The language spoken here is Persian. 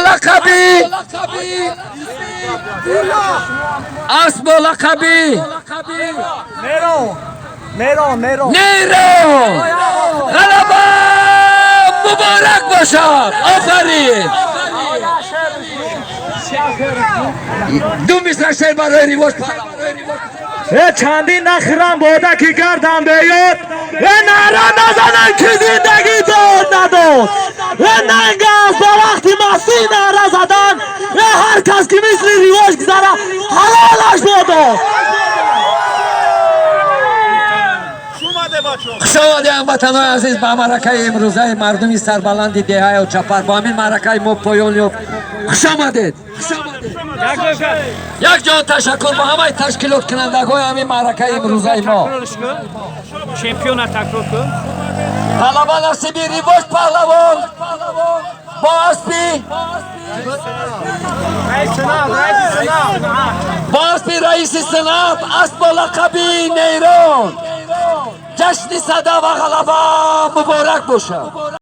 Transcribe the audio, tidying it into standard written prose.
لقبی اسب لقبی نیرو غلبه مبارک باشد. آفرین. دو میسر شیر برای ریواش چندین نخیرم باده که گردم بیاد نعره نزنن که زندگی داد نداد ننگ است با وقتی مستی نعره زدن هر کس که مثل ریواش گذاره حلالش بادا. خوش آمده هموطنان عزیز به معرکه امروزه مردمی سربلند دهه و چپر. با همین معرکه ما پایان یافت. خوش آمدید. یک جان تشکر با همه تشکیلات کنندگان همین معرکه امروزه ما. چمپیون تکرار کن. غلبه نصیبی ریواش پهلوان با اسبی رئیس سنات اسب لقبی نیرون. جشن صدا و غلبه مبارک باشه.